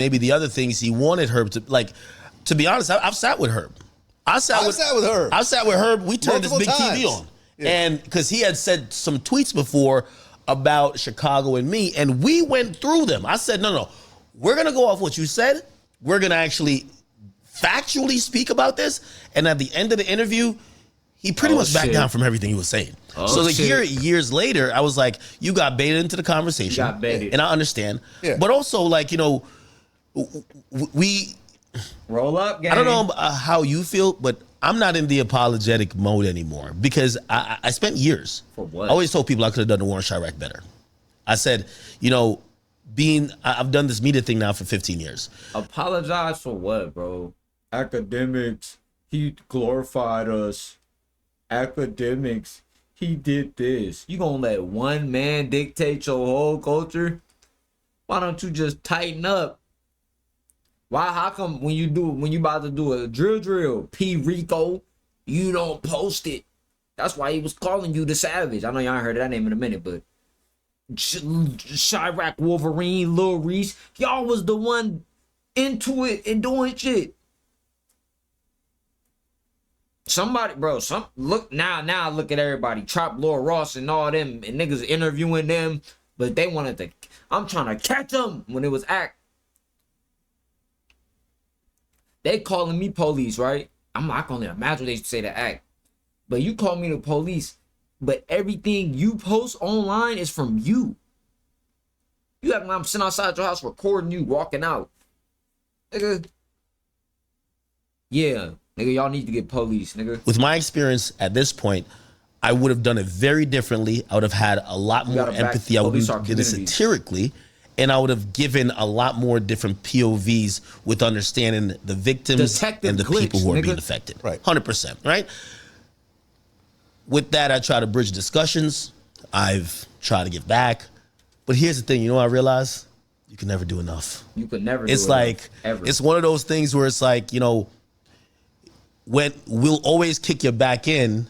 maybe the other things he wanted Herb to like. To be honest, I've sat with Herb. I've sat with Herb. I sat with Herb. We turned this big TV on, and because he had said some tweets before about Chicago and me, and we went through them. I said, no, we're gonna go off what you said. We're gonna actually factually speak about this, and at the end of the interview, he pretty much backed down from everything he was saying. So here, years later, I was like, you got baited into the conversation. You got baited. And I understand. Yeah. But also, like, you know, we... Roll up, gang. I don't know how you feel, but I'm not in the apologetic mode anymore because I spent years. For what? I always told people I could have done the War in Chirac better. I said, you know, I've done this media thing now for 15 years. Apologize for what, bro? Academics, he glorified us. Academics, he did this. You gonna let one man dictate your whole culture? Why don't you just tighten up? Why? How come when you about to do a drill, P. Rico, you don't post it? That's why he was calling you the Savage. I know y'all ain't heard of that name in a minute, but Chirac, Wolverine, Lil Reese, y'all was the one into it and doing shit. Somebody, bro, look now look at everybody. Trap Lord Ross and all them and niggas interviewing them, but they wanted to, I'm trying to catch them when it was act. They calling me police, right? I'm not gonna imagine they say the act. But you call me the police, but everything you post online is from you. You have I'm sitting outside your house recording you walking out. Nigga. Yeah. Nigga, y'all need to get police, nigga. With my experience at this point, I would have done it very differently. I would have had a lot more empathy. I would have did it satirically. And I would have given a lot more different POVs with understanding the victims Detective and the glitch, people who are being affected. Right. 100%, right? With that, I try to bridge discussions. I've tried to give back. But here's the thing, you know what I realize? You can never do enough. You could never do enough. It's like, ever. It's one of those things where it's like, you know, when we'll always kick you back in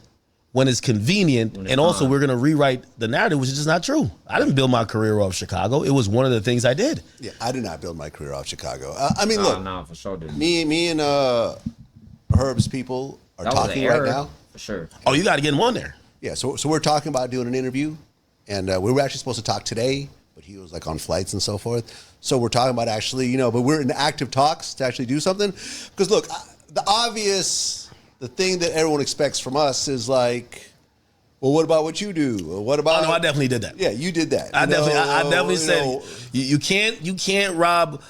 when it's convenient, and also we're gonna rewrite the narrative, which is just not true. I didn't build my career off Chicago. It was one of the things I did. Yeah, I did not build my career off Chicago. I mean, look, no, for sure didn't. Me and Herb's people are talking right now. For sure. Oh, you got to get him on there. Yeah, so we're talking about doing an interview, and we were actually supposed to talk today, but he was like on flights and so forth. So we're talking about actually, you know, but we're in active talks to actually do something. Because look, the thing that everyone expects from us is like, well, what about what you do? What about? Oh, no, I definitely did that. Yeah, you did that. I definitely said you can't rob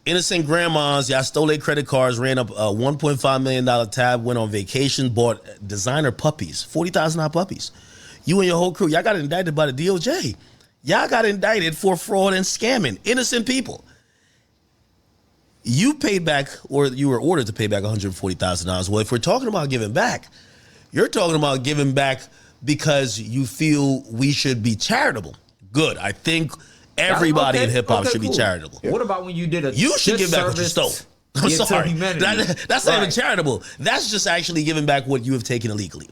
innocent grandmas. Y'all stole their credit cards, ran up a $1.5 million tab, went on vacation, bought designer puppies, $40,000 puppies. You and your whole crew, y'all got indicted by the DOJ. Y'all got indicted for fraud and scamming innocent people. You paid back, or you were ordered to pay back $140,000. Well, if we're talking about giving back, you're talking about giving back because you feel we should be charitable. Good. I think everybody in hip hop should be charitable. Yeah. What about when you did a You should give back what you stole. I'm sorry. That's not even charitable. That's just actually giving back what you have taken illegally.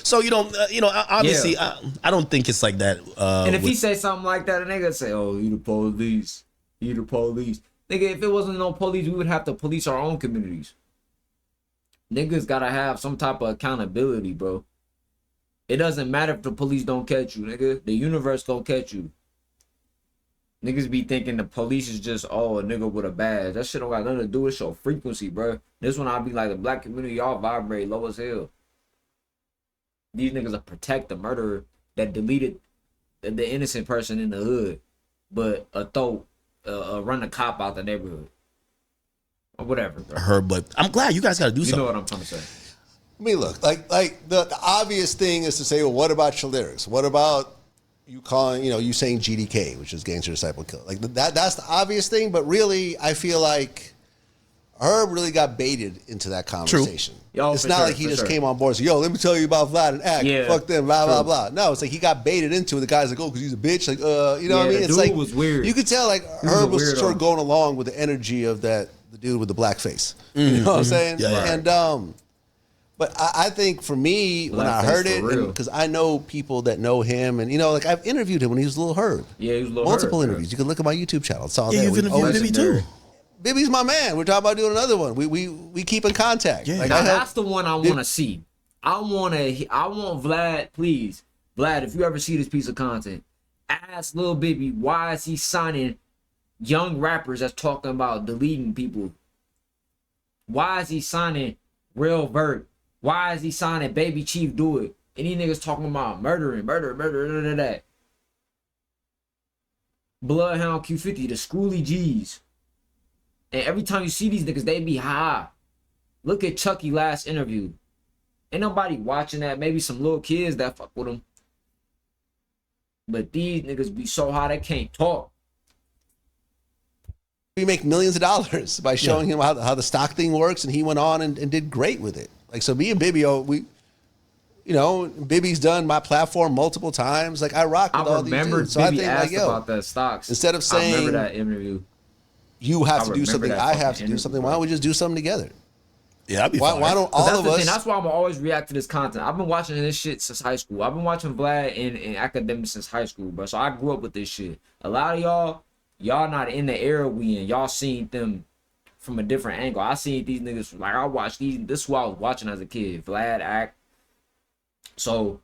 So, obviously, I don't think it's like that. And if he say something like that, a nigga say, oh, you the police. You the police. Nigga, if it wasn't no police, we would have to police our own communities. Niggas gotta have some type of accountability, bro. It doesn't matter if the police don't catch you, nigga. The universe gonna catch you. Niggas be thinking the police is just, oh, a nigga with a badge. That shit don't got nothing to do with your frequency, bro. This one I be like, the black community, y'all vibrate low as hell. These niggas will protect the murderer that deleted the innocent person in the hood, but run the cop out the neighborhood. Or whatever, bro. I heard, but I'm glad you guys got to do something. You know what I'm trying to say. I mean, look, like the obvious thing is to say, well, what about your lyrics? What about you calling, you saying GDK, which is Gangster Disciple Killer? Like that's the obvious thing, but really, I feel like Herb really got baited into that conversation. Yo, it's not like he just came on board and said, yo, let me tell you about Vlad and Act. Yeah, fuck them, blah, blah, blah. No, it's like he got baited into it. The guy's like, oh, because he's a bitch. Like, you know what I mean? It's like, was weird. You could tell, like, Herb was sort of going along with the energy of the dude with the black face. You know what I'm saying? Yeah. And, but I think for me, when I heard it, because I know people that know him, and, like, I've interviewed him when he was a little Herb. Yeah, he was a little Multiple interviews. You can look at my YouTube channel. It's all you've interviewed me too. Bibby's my man. We're talking about doing another one. We keep in contact. Yeah. Like, Now that's the one I want to see. I want Vlad, please. Vlad, if you ever see this piece of content, ask Lil Bibby why is he signing young rappers that's talking about deleting people? Why is he signing Real Vert? Why is he signing Baby Chief Do It? And these niggas talking about murder, that. Bloodhound Q50, the Scrooly G's. And every time you see these niggas, they be high. Look at Chucky last interview. Ain't nobody watching that. Maybe some little kids that fuck with him. But these niggas be so high they can't talk. we make millions of dollars by showing him how the stock thing works, and he went on and did great with it. Like, so me and Bibby, Bibby's done my platform multiple times. Like, I rock with all these dudes. So Bibby asked about that stocks. Instead of saying, I remember that interview. You have to do something, I have to do something. Why don't we just do something together? Yeah, I'd be fine. Why don't all of us? That's why I'm always react to this content. I've been watching this shit since high school. I've been watching Vlad and academics since high school, bro. So I grew up with this shit. A lot of y'all not in the era we in. Y'all seen them from a different angle. I seen these niggas, like, I watched these. This is what I was watching as a kid. Vlad act. So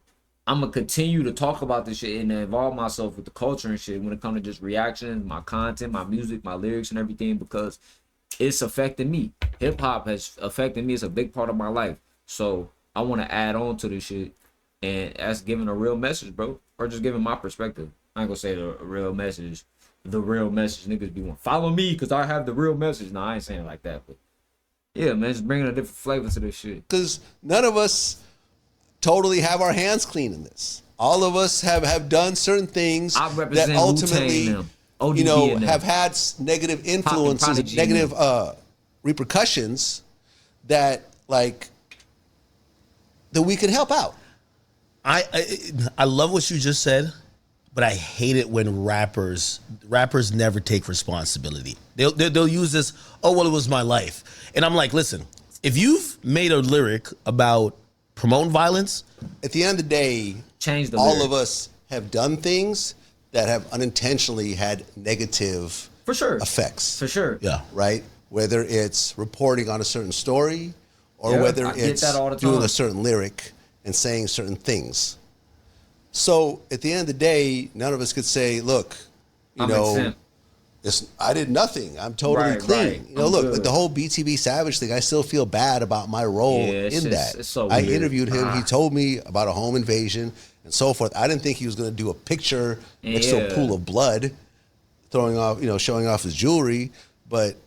I'm gonna continue to talk about this shit and involve myself with the culture and shit when it comes to just reactions, my content, my music, my lyrics, and everything, because it's affecting me. Hip hop has affected me. It's a big part of my life. So I want to add on to this shit, and that's giving a real message, bro, or just giving my perspective. I ain't gonna say the real message. The real message, niggas be one. Follow me because I have the real message. No, I ain't saying it like that, but yeah, man, just bringing a different flavor to this shit. Because none of us totally have our hands clean in this. All of us have done certain things that ultimately, have had negative influences, negative repercussions that we can help out. I love what you just said, but I hate it when rappers never take responsibility. They'll use this, oh, well, it was my life. And I'm like, listen, if you've made a lyric about promoting violence, at the end of the day, change the all lyric. of us have done things that have unintentionally had negative effects. For sure. Yeah. Right? Whether it's reporting on a certain story or whether it's doing a certain lyric and saying certain things. So at the end of the day, none of us could say, look, I did nothing. I'm totally clean. Right. Look, the whole BTB Savage thing, I still feel bad about my role in that. It's so I weird. interviewed him. He told me about a home invasion and so forth. I didn't think he was going to do a picture next to a pool of blood, showing off his jewelry. But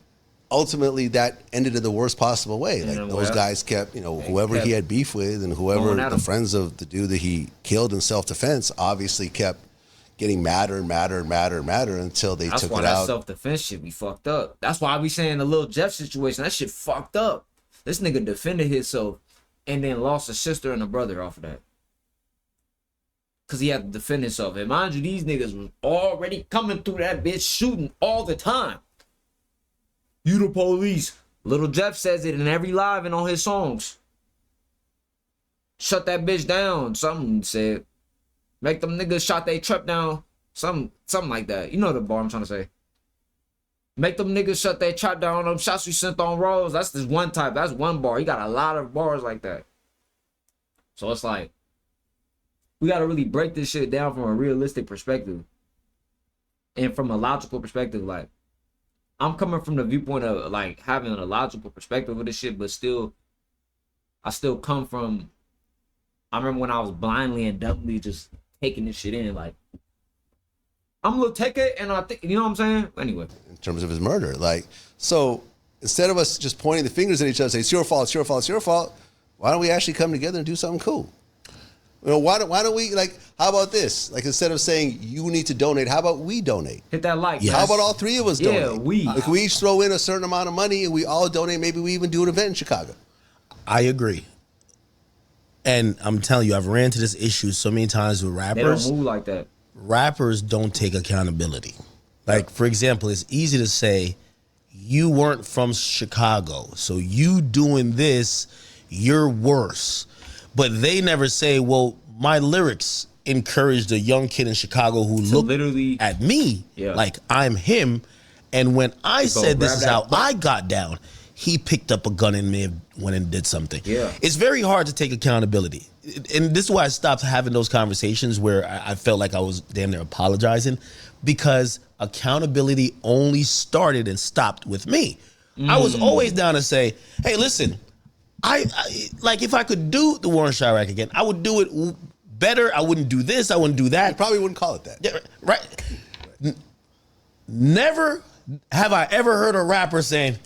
ultimately, that ended in the worst possible way. Like, those guys kept, whoever he had beef with and whoever the friends of the dude that he killed in self-defense obviously kept getting madder and madder and madder and madder until they took it out. That's why that self-defense shit be fucked up. That's why I be saying the Lil Jeff situation, that shit fucked up. This nigga defended himself and then lost a sister and a brother off of that. Because he had to defend himself. And mind you, these niggas was already coming through that bitch shooting all the time. You the police. Lil Jeff says it in every live and on his songs. Shut that bitch down. Something said. Make them niggas shot they trap down. Something like that. You know the bar I'm trying to say. Make them niggas shut they trap down. Them shots we sent on rolls. That's this one type. That's one bar. He got a lot of bars like that. So it's like, we got to really break this shit down from a realistic perspective. And from a logical perspective. Like, I'm coming from the viewpoint of like having a logical perspective of this shit, but I still come from, I remember when I was blindly and dumbly just taking this shit in, like, I'm gonna take it, and I think, you know what I'm saying? Anyway. In terms of his murder. So instead of us just pointing the fingers at each other and say, it's your fault, it's your fault, it's your fault, why don't we actually come together and do something cool? Why don't we, how about this? Instead of saying you need to donate, how about we donate? Hit that like. How about all three of us donate? Yeah, we. We each throw in a certain amount of money and we all donate. Maybe we even do an event in Chicago. I agree. And I'm telling you, I've ran into this issue so many times with rappers. They don't move like that. Rappers don't take accountability. For example, it's easy to say, you weren't from Chicago, so you doing this, you're worse. But they never say, well, my lyrics encouraged a young kid in Chicago who looked at me like I'm him, And when I said this grab is that how butt. I got down, he picked up a gun and may have went and did something. Yeah. It's very hard to take accountability. And this is why I stopped having those conversations where I felt like I was damn near apologizing, because accountability only started and stopped with me. I was always down to say, hey, listen, I like if I could do the war in Chirac again, I would do it better. I wouldn't do this. I wouldn't do that. You probably wouldn't call it that. Yeah, right. Never have I ever heard a rapper saying,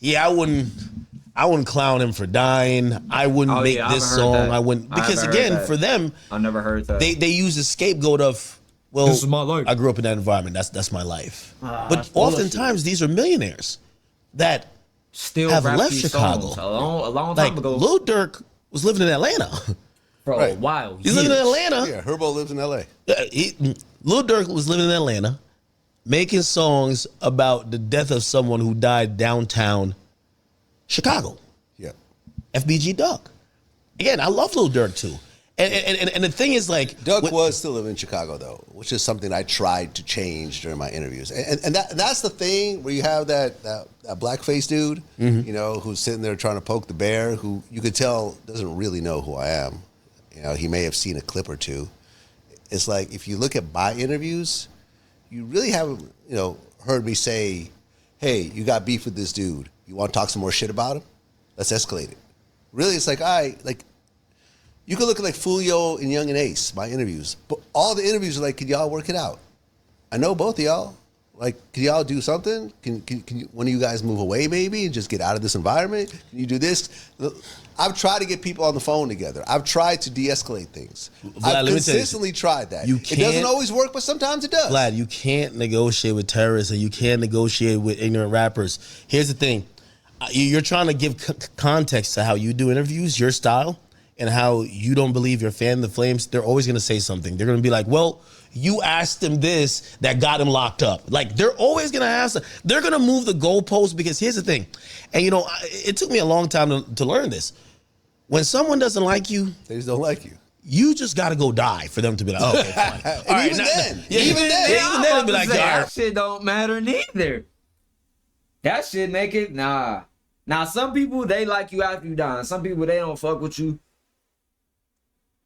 yeah, I wouldn't clown him for dying. I wouldn't make this song. That. I wouldn't, because haven't again, heard that. for them, I never heard that. they use a scapegoat of, well, This is my life. I grew up in that environment. That's my life. But that's bullshit. oftentimes these are millionaires that Still have rap left these Chicago. songs. A long like time ago. Lil Durk was living in Atlanta. For a Right. while. He's living in years. Atlanta. Yeah, Gherbo lives in L.A. Lil Durk was living in Atlanta, making songs about the death of someone who died downtown Chicago. Yeah. FBG Duck. Again, I love Lil Durk too. And the thing is, like, Doug was still living in Chicago, though, which is something I tried to change during my interviews. And that's the thing where you have that blackface dude, you know, who's sitting there trying to poke the bear, who you could tell doesn't really know who I am. You know, he may have seen a clip or two. It's like, if you look at my interviews, you really haven't, you know, heard me say, hey, you got beef with this dude. You want to talk some more shit about him? Let's escalate it. Really, it's like, you could look at like Fulio and Young and Ace, my interviews. But all the interviews are like, can y'all work it out? I know both of y'all. Like, can y'all do something? Can one of you guys move away maybe and just get out of this environment? Can you do this? I've tried to get people on the phone together. I've tried to de-escalate things. Vlad, I've let me tell you, consistently tried that. you It doesn't can't- always work, but sometimes it does. Vlad, you can't negotiate with terrorists and you can't negotiate with ignorant rappers. Here's the thing. You're trying to give context to how you do interviews, your style, and how you don't believe you're fan the flames. They're always going to say something. They're going to be like, well, you asked him this that got him locked up. Like, they're always going to have some. They're going to move the goalpost, because here's the thing. And, you know, it took me a long time to learn this. When someone doesn't like you, They just don't like you. you just got to go die for them to be like, oh, okay, fine. And All right, even then, yeah, even then. even then, it'd be like, all that right. shit don't matter neither. That shit make it nah. Now some people they like you after you die. Some people they don't fuck with you.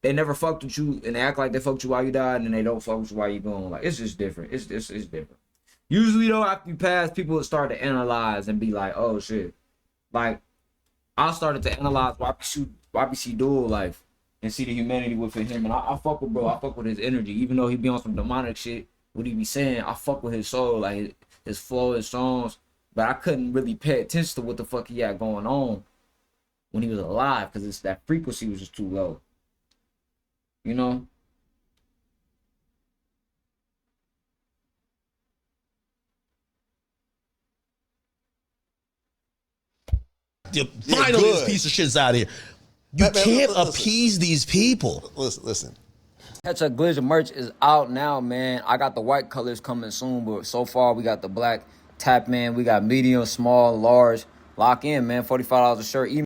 They never fucked with you and they act like they fucked you while you died, and then they don't fuck with you while you going. Like, it's just different. It's different. Usually though, after you pass, people will start to analyze and be like, oh shit. Like, I started to analyze YBC dual life and see the humanity within him. And I fuck with bro. I fuck with his energy. Even though he be on some demonic shit, what he be saying, I fuck with his soul, like his flow, his songs. But I couldn't really pay attention to what the fuck he had going on when he was alive, because that frequency was just too low. You know? Finally, this good. piece of shit's out of here. You Man, can't listen. appease these people. Listen. Catch Up Glizzer merch is out now, man. I got the white colors coming soon, but so far we got the black tap, man. We got medium, small, large. Lock in, man. $45 a shirt. Email